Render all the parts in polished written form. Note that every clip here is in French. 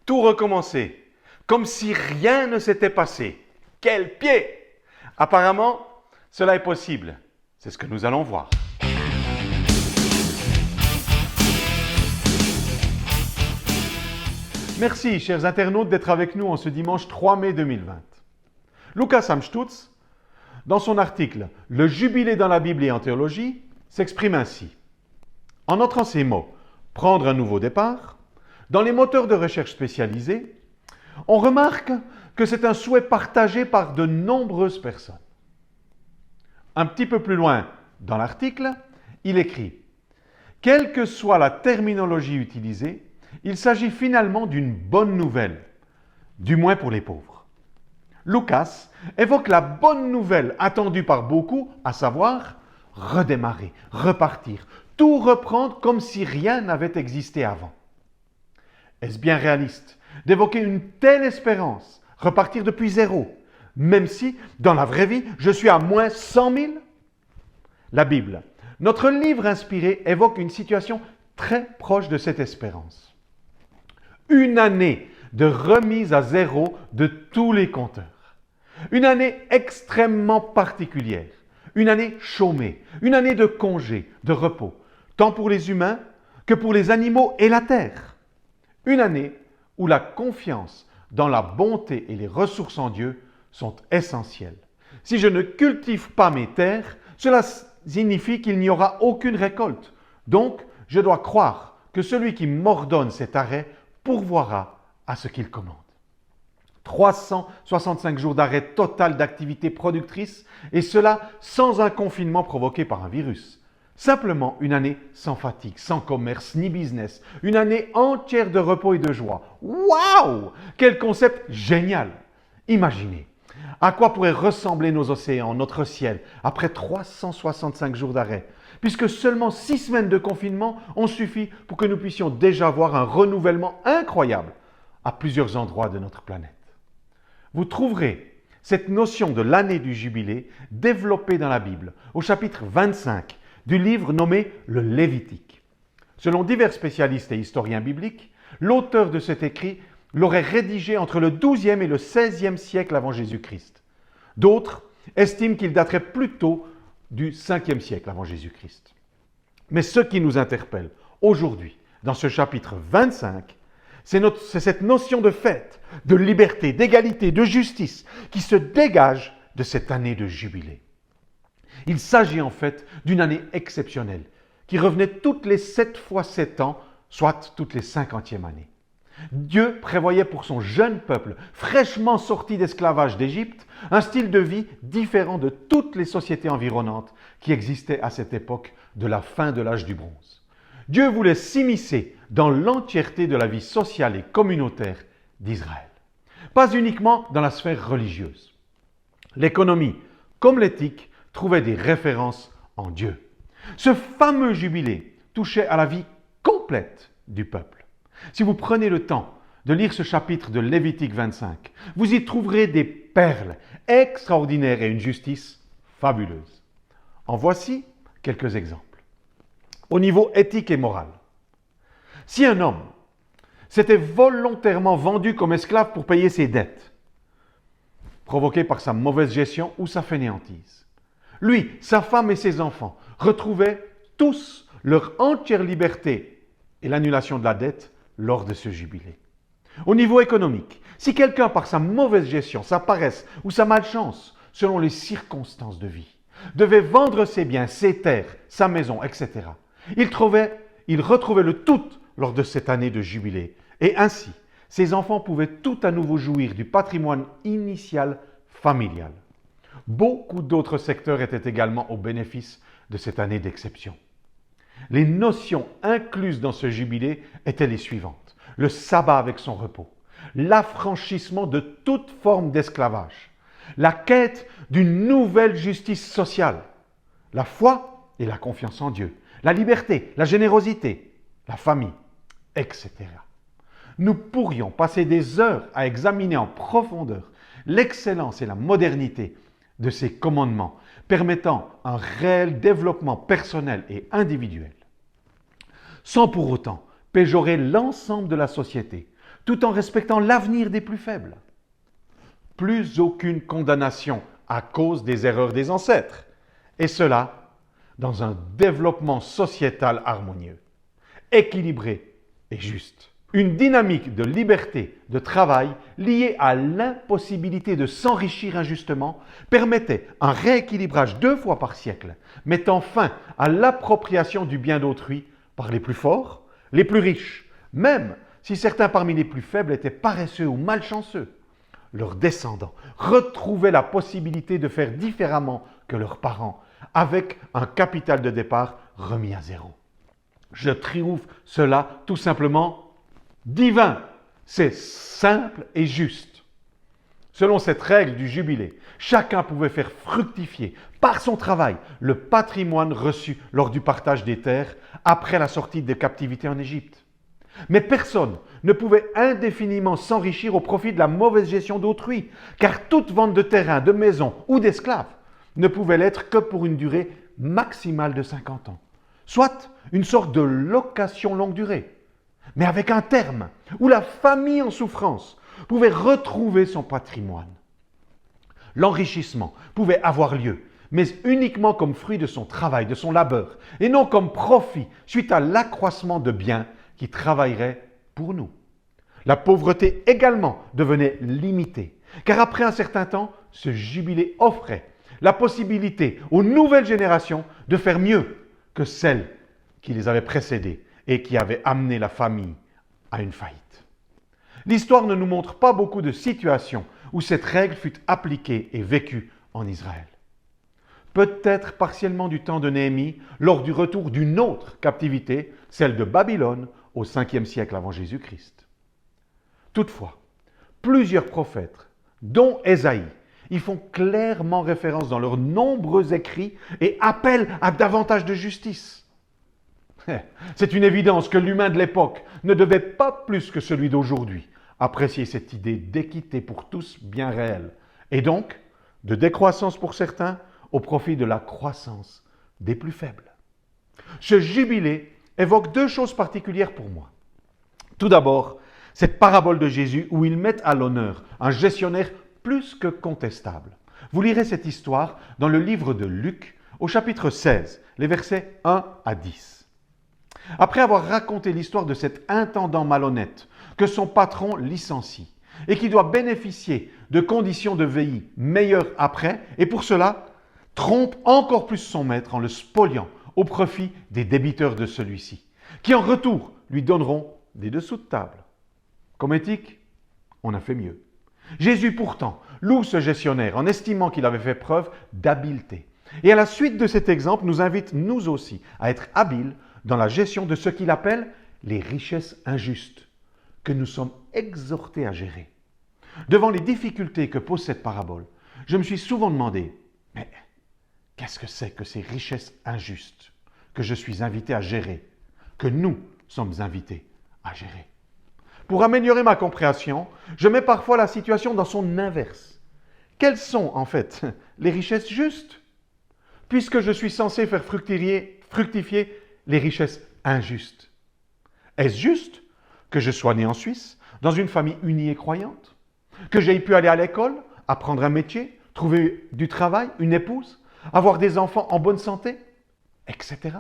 tout recommencer, comme si rien ne s'était passé. Quel pied! Apparemment, cela est possible. C'est ce que nous allons voir. Merci, chers internautes, d'être avec nous en ce dimanche 3 mai 2020. Lukas Amstutz, dans son article « Le jubilé dans la Bible et en théologie », s'exprime ainsi. En entrant ces mots « prendre un nouveau départ », dans les moteurs de recherche spécialisés, on remarque que c'est un souhait partagé par de nombreuses personnes. Un petit peu plus loin dans l'article, il écrit « Quelle que soit la terminologie utilisée, il s'agit finalement d'une bonne nouvelle, du moins pour les pauvres. » Lukas évoque la bonne nouvelle attendue par beaucoup, à savoir redémarrer, repartir, tout reprendre comme si rien n'avait existé avant. Est-ce bien réaliste d'évoquer une telle espérance, repartir depuis zéro, même si, dans la vraie vie, je suis à moins 100 000? La Bible, notre livre inspiré, évoque une situation très proche de cette espérance. Une année de remise à zéro de tous les compteurs. Une année extrêmement particulière. Une année chômée. Une année de congé, de repos, tant pour les humains que pour les animaux et la terre. Une année où la confiance dans la bonté et les ressources en Dieu sont essentielles. Si je ne cultive pas mes terres, cela signifie qu'il n'y aura aucune récolte. Donc, je dois croire que celui qui m'ordonne cet arrêt pourvoira à ce qu'il commande. 365 jours d'arrêt total d'activité productrice, et cela sans un confinement provoqué par un virus. Simplement une année sans fatigue, sans commerce ni business. Une année entière de repos et de joie. Waouh! Quel concept génial! Imaginez, à quoi pourraient ressembler nos océans, notre ciel, après 365 jours d'arrêt, puisque seulement 6 semaines de confinement ont suffi pour que nous puissions déjà voir un renouvellement incroyable à plusieurs endroits de notre planète. Vous trouverez cette notion de l'année du jubilé développée dans la Bible, au chapitre 25 du livre nommé le Lévitique. Selon divers spécialistes et historiens bibliques, l'auteur de cet écrit l'aurait rédigé entre le XIIe et le XVIe siècle avant Jésus-Christ. D'autres estiment qu'il daterait plutôt du 5e siècle avant Jésus-Christ. Mais ce qui nous interpelle aujourd'hui, dans ce chapitre 25, c'est cette notion de fête, de liberté, d'égalité, de justice qui se dégage de cette année de jubilé. Il s'agit en fait d'une année exceptionnelle qui revenait toutes les 7 fois 7 ans, soit toutes les 50e années. Dieu prévoyait pour son jeune peuple, fraîchement sorti d'esclavage d'Égypte, un style de vie différent de toutes les sociétés environnantes qui existaient à cette époque de la fin de l'âge du bronze. Dieu voulait s'immiscer dans l'entièreté de la vie sociale et communautaire d'Israël. Pas uniquement dans la sphère religieuse. L'économie, comme l'éthique, trouvaient des références en Dieu. Ce fameux jubilé touchait à la vie complète du peuple. Si vous prenez le temps de lire ce chapitre de Lévitique 25, vous y trouverez des perles extraordinaires et une justice fabuleuse. En voici quelques exemples. Au niveau éthique et moral, si un homme s'était volontairement vendu comme esclave pour payer ses dettes, provoquées par sa mauvaise gestion ou sa fainéantise, lui, sa femme et ses enfants retrouvaient tous leur entière liberté et l'annulation de la dette lors de ce jubilé. Au niveau économique, si quelqu'un par sa mauvaise gestion, sa paresse ou sa malchance, selon les circonstances de vie, devait vendre ses biens, ses terres, sa maison, etc., il retrouvait le tout lors de cette année de jubilé. Et ainsi, ses enfants pouvaient tout à nouveau jouir du patrimoine initial familial. Beaucoup d'autres secteurs étaient également au bénéfice de cette année d'exception. Les notions incluses dans ce jubilé étaient les suivantes. Le sabbat avec son repos, l'affranchissement de toute forme d'esclavage, la quête d'une nouvelle justice sociale, la foi et la confiance en Dieu, la liberté, la générosité, la famille, etc. Nous pourrions passer des heures à examiner en profondeur l'excellence et la modernité de ces commandements, permettant un réel développement personnel et individuel. Sans pour autant péjorer l'ensemble de la société, tout en respectant l'avenir des plus faibles. Plus aucune condamnation à cause des erreurs des ancêtres, et cela dans un développement sociétal harmonieux, équilibré et juste. Une dynamique de liberté de travail liée à l'impossibilité de s'enrichir injustement permettait un rééquilibrage 2 fois par siècle, mettant fin à l'appropriation du bien d'autrui par les plus forts, les plus riches, même si certains parmi les plus faibles étaient paresseux ou malchanceux. Leurs descendants retrouvaient la possibilité de faire différemment que leurs parents, avec un capital de départ remis à zéro. Je trouve cela tout simplement divin. C'est simple et juste. Selon cette règle du jubilé, chacun pouvait faire fructifier par son travail le patrimoine reçu lors du partage des terres après la sortie de captivité en Égypte. Mais personne ne pouvait indéfiniment s'enrichir au profit de la mauvaise gestion d'autrui, car toute vente de terrain, de maison ou d'esclaves ne pouvait l'être que pour une durée maximale de 50 ans, soit une sorte de location longue durée, mais avec un terme où la famille en souffrance pouvait retrouver son patrimoine. L'enrichissement pouvait avoir lieu, mais uniquement comme fruit de son travail, de son labeur, et non comme profit suite à l'accroissement de biens qui travailleraient pour nous. La pauvreté également devenait limitée, car après un certain temps, ce jubilé offrait la possibilité aux nouvelles générations de faire mieux que celles qui les avaient précédées et qui avaient amené la famille à une faillite. L'histoire ne nous montre pas beaucoup de situations où cette règle fut appliquée et vécue en Israël. Peut-être partiellement du temps de Néhémie, lors du retour d'une autre captivité, celle de Babylone, au 5e siècle avant Jésus-Christ. Toutefois, plusieurs prophètes, dont Ésaïe, y font clairement référence dans leurs nombreux écrits et appellent à davantage de justice. C'est une évidence que l'humain de l'époque ne devait pas plus que celui d'aujourd'hui apprécier cette idée d'équité pour tous bien réelle, et donc de décroissance pour certains au profit de la croissance des plus faibles. Ce jubilé évoque 2 choses particulières pour moi. Tout d'abord, cette parabole de Jésus où il met à l'honneur un gestionnaire plus que contestable. Vous lirez cette histoire dans le livre de Luc au chapitre 16, les versets 1 à 10. Après avoir raconté l'histoire de cet intendant malhonnête que son patron licencie et qui doit bénéficier de conditions de vie meilleures après, et pour cela trompe encore plus son maître en le spoliant au profit des débiteurs de celui-ci, qui en retour lui donneront des dessous de table. Comme éthique, on a fait mieux. Jésus pourtant loue ce gestionnaire en estimant qu'il avait fait preuve d'habileté. Et à la suite de cet exemple, nous invite nous aussi à être habiles dans la gestion de ce qu'il appelle les richesses injustes, que nous sommes exhortés à gérer. Devant les difficultés que pose cette parabole, je me suis souvent demandé, mais qu'est-ce que c'est que ces richesses injustes que je suis invité à gérer, que nous sommes invités à gérer? Pour améliorer ma compréhension, je mets parfois la situation dans son inverse. Quelles sont en fait les richesses justes, puisque je suis censé faire fructifier les richesses injustes? Est-ce juste que je sois né en Suisse, dans une famille unie et croyante? Que j'aie pu aller à l'école, apprendre un métier, trouver du travail, une épouse, avoir des enfants en bonne santé, etc.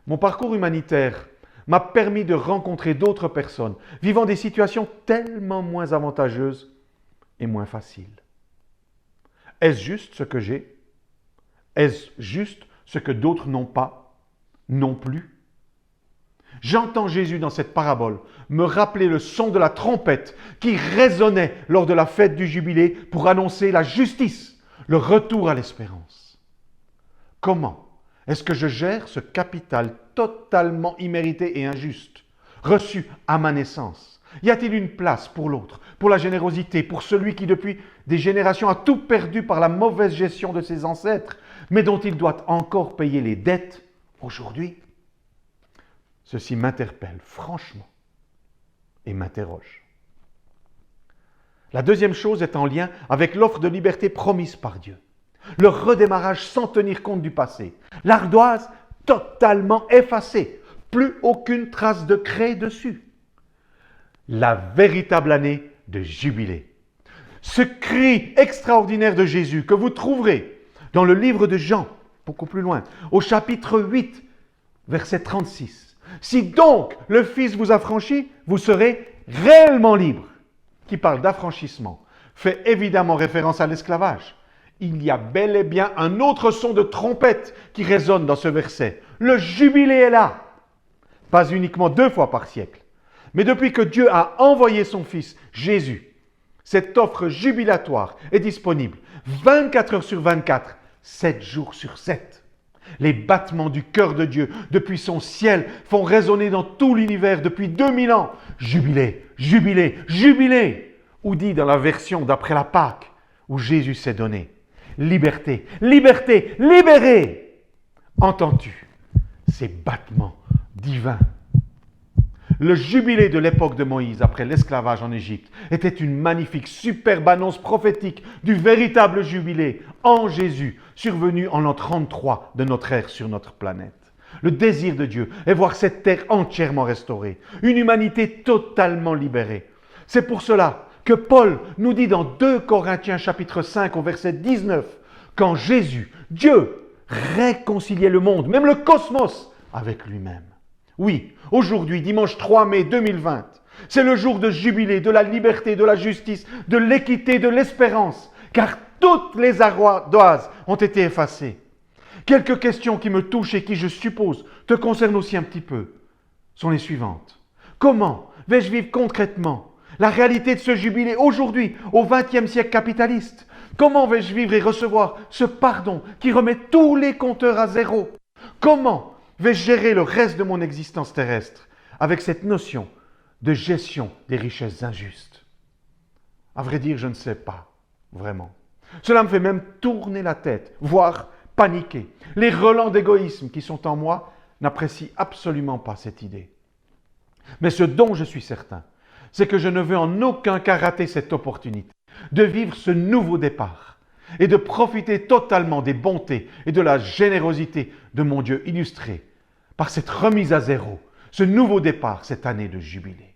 Mon parcours humanitaire m'a permis de rencontrer d'autres personnes vivant des situations tellement moins avantageuses et moins faciles. Est-ce juste ce que j'ai? Est-ce juste ce que d'autres n'ont pas, non plus? J'entends Jésus dans cette parabole me rappeler le son de la trompette qui résonnait lors de la fête du jubilé pour annoncer la justice, le retour à l'espérance. Comment est-ce que je gère ce capital totalement immérité et injuste, reçu à ma naissance? Y a-t-il une place pour l'autre, pour la générosité, pour celui qui depuis des générations a tout perdu par la mauvaise gestion de ses ancêtres, mais dont il doit encore payer les dettes aujourd'hui? Ceci m'interpelle franchement et m'interroge. La deuxième chose est en lien avec l'offre de liberté promise par Dieu. Le redémarrage sans tenir compte du passé. L'ardoise totalement effacée. Plus aucune trace de craie dessus. la véritable année de jubilé. Ce cri extraordinaire de Jésus que vous trouverez dans le livre de Jean, beaucoup plus loin, au chapitre 8, verset 36. Si donc le Fils vous affranchit, vous serez réellement libre. Qui parle d'affranchissement, fait évidemment référence à l'esclavage. Il y a bel et bien un autre son de trompette qui résonne dans ce verset. Le jubilé est là. Pas uniquement 2 fois par siècle, mais depuis que Dieu a envoyé son Fils, Jésus, cette offre jubilatoire est disponible 24 heures sur 24, 7 jours sur 7. Les battements du cœur de Dieu depuis son ciel font résonner dans tout l'univers depuis 2000 ans. Jubilé, jubilé, jubilé. Ou dit dans la version d'après la Pâque, où Jésus s'est donné. Liberté, liberté, libéré. Entends-tu ces battements divins? Le jubilé de l'époque de Moïse, après l'esclavage en Égypte, était une magnifique, superbe annonce prophétique du véritable jubilé en Jésus, survenu en l'an 33 de notre ère sur notre planète. Le désir de Dieu est voir cette terre entièrement restaurée, une humanité totalement libérée. C'est pour cela que Paul nous dit dans 2 Corinthiens chapitre 5 au verset 19, quand Jésus, Dieu, réconciliait le monde, même le cosmos, avec lui-même. Oui, aujourd'hui, dimanche 3 mai 2020, c'est le jour de jubilé, de la liberté, de la justice, de l'équité, de l'espérance, car toutes les ardoises ont été effacées. Quelques questions qui me touchent et qui, je suppose, te concernent aussi un petit peu, sont les suivantes. Comment vais-je vivre concrètement la réalité de ce jubilé aujourd'hui, au XXe siècle capitaliste? Comment vais-je vivre et recevoir ce pardon qui remet tous les compteurs à zéro? Comment vais-je gérer le reste de mon existence terrestre avec cette notion de gestion des richesses injustes? À vrai dire, je ne sais pas, vraiment. Cela me fait même tourner la tête, voire paniquer. Les relents d'égoïsme qui sont en moi n'apprécient absolument pas cette idée. Mais ce dont je suis certain, c'est que je ne veux en aucun cas rater cette opportunité de vivre ce nouveau départ et de profiter totalement des bontés et de la générosité de mon Dieu illustré par cette remise à zéro, ce nouveau départ, cette année de jubilé.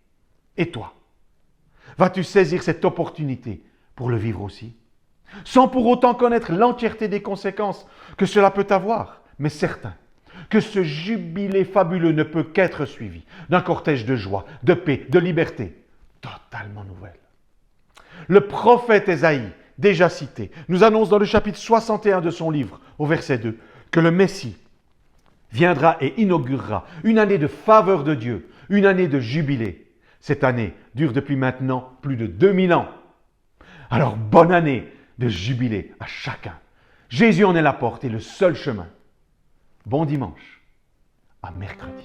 Et toi, vas-tu saisir cette opportunité pour le vivre aussi? Sans pour autant connaître l'entièreté des conséquences que cela peut avoir, mais certain que ce jubilé fabuleux ne peut qu'être suivi d'un cortège de joie, de paix, de liberté, totalement nouvelle. Le prophète Ésaïe, déjà cité, nous annonce dans le chapitre 61 de son livre, au verset 2, que le Messie viendra et inaugurera une année de faveur de Dieu, une année de jubilé. Cette année dure depuis maintenant plus de 2000 ans. Alors bonne année de jubilé à chacun. Jésus en est la porte et le seul chemin. Bon dimanche, à mercredi.